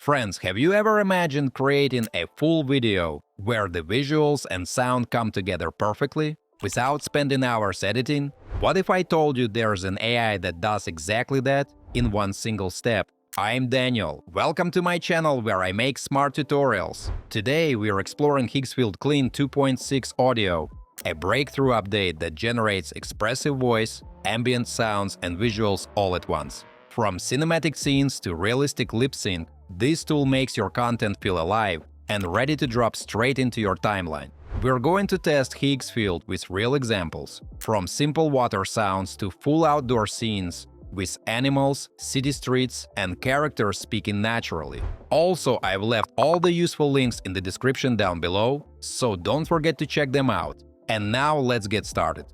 Friends, have you ever imagined creating a full video where the visuals and sound come together perfectly, without spending hours editing? What if I told you there's an AI that does exactly that in one single step? I'm Daniel. Welcome to my channel where I make smart tutorials. Today we're exploring Higgsfield Kling 2.6 audio, a breakthrough update that generates expressive voice, ambient sounds and visuals all at once. From cinematic scenes to realistic lip sync, this tool makes your content feel alive and ready to drop straight into your timeline. We're going to test Higgsfield with real examples, from simple water sounds to full outdoor scenes with animals, city streets, and characters speaking naturally. Also, I've left all the useful links in the description down below, so don't forget to check them out. And now let's get started.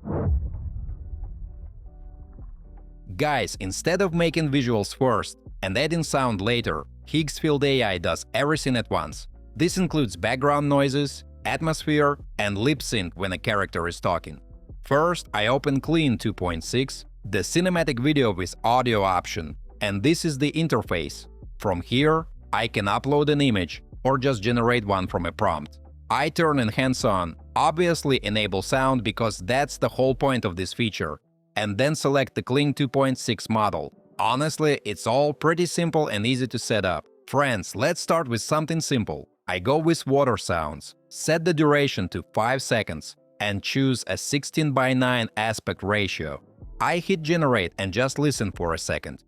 Guys, instead of making visuals first and adding sound later, Higgsfield AI does everything at once. This includes background noises, atmosphere, and lip sync when a character is talking. First, I open Kling 2.6, the cinematic video with audio option, and this is the interface. From here, I can upload an image or just generate one from a prompt. I turn Enhance on, obviously enable sound because that's the whole point of this feature, and then select the Kling 2.6 model. Honestly, it's all pretty simple and easy to set up. Friends, let's start with something simple. I go with water sounds, set the duration to 5 seconds, and choose a 16:9 aspect ratio. I hit generate and just listen for a second.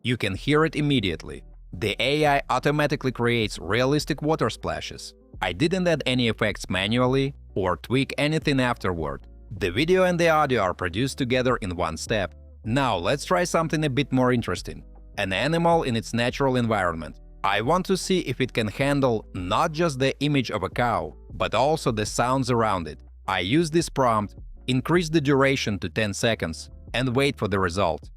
You can hear it immediately. The AI automatically creates realistic water splashes. I didn't add any effects manually or tweak anything afterward. The video and the audio are produced together in one step. Now let's try something a bit more interesting. An animal in its natural environment. I want to see if it can handle not just the image of a cow, but also the sounds around it. I use this prompt, increase the duration to 10 seconds, and wait for the result.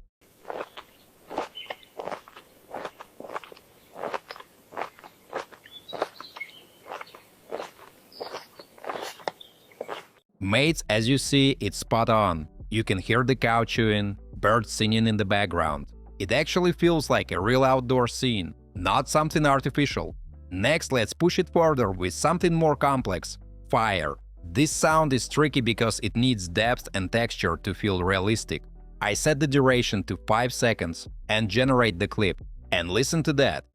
Mates, as you see, it's spot on. You can hear the cow chewing, birds singing in the background. It actually feels like a real outdoor scene, not something artificial. Next, let's push it further with something more complex – fire. This sound is tricky because it needs depth and texture to feel realistic. I set the duration to 5 seconds and generate the clip. And listen to that.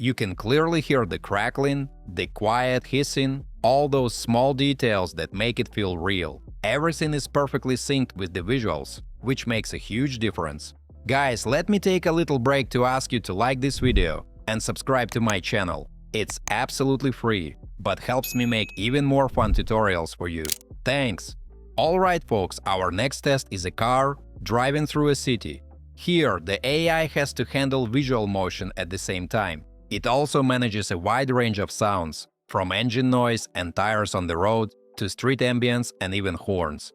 You can clearly hear the crackling, the quiet hissing, all those small details that make it feel real. Everything is perfectly synced with the visuals, which makes a huge difference. Guys, let me take a little break to ask you to like this video and subscribe to my channel. It's absolutely free, but helps me make even more fun tutorials for you. Thanks! Alright folks, our next test is a car driving through a city. Here, the AI has to handle visual motion at the same time. It also manages a wide range of sounds, from engine noise and tires on the road to street ambience and even horns.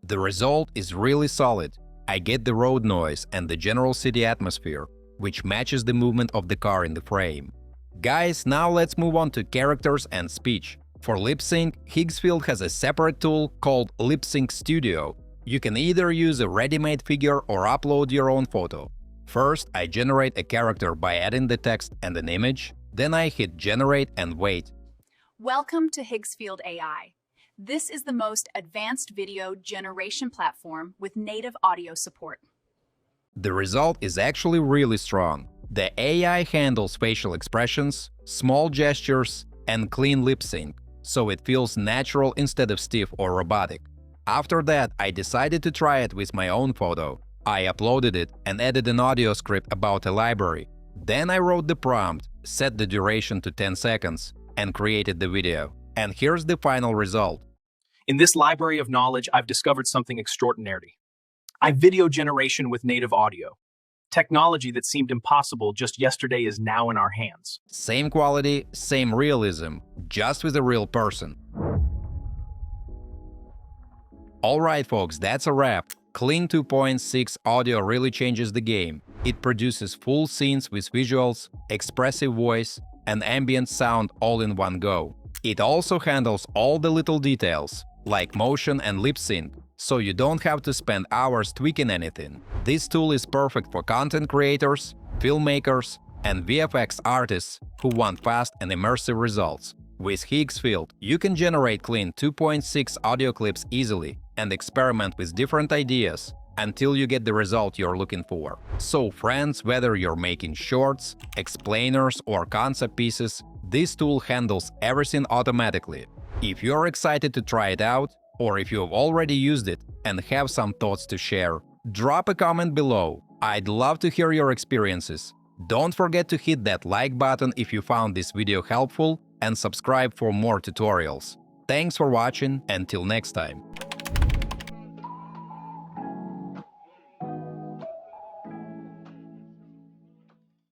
The result is really solid. I get the road noise and the general city atmosphere, which matches the movement of the car in the frame. Guys, now let's move on to characters and speech. For lip sync, Higgsfield has a separate tool called Lip Sync Studio. You can either use a ready-made figure or upload your own photo. First, I generate a character by adding the text and an image, then I hit generate and wait. Welcome to Higgsfield AI. This is the most advanced video generation platform with native audio support. The result is actually really strong. The AI handles facial expressions, small gestures, and clean lip sync, so it feels natural instead of stiff or robotic. After that, I decided to try it with my own photo. I uploaded it and added an audio script about a library. Then I wrote the prompt, set the duration to 10 seconds, and created the video. And here's the final result. In this library of knowledge, I've discovered something extraordinary. Video generation with native audio. Technology that seemed impossible just yesterday is now in our hands. Same quality, same realism, just with a real person. Alright folks, that's a wrap. Kling 2.6 audio really changes the game. It produces full scenes with visuals, expressive voice, and ambient sound all in one go. It also handles all the little details, like motion and lip sync, so you don't have to spend hours tweaking anything. This tool is perfect for content creators, filmmakers, and VFX artists who want fast and immersive results. With Higgsfield, you can generate clean 2.6 audio clips easily and experiment with different ideas until you get the result you're looking for. So friends, whether you're making shorts, explainers, or concept pieces, this tool handles everything automatically. If you're excited to try it out, or if you've already used it and have some thoughts to share, drop a comment below. I'd love to hear your experiences. Don't forget to hit that like button if you found this video helpful and subscribe for more tutorials. Thanks for watching, until next time.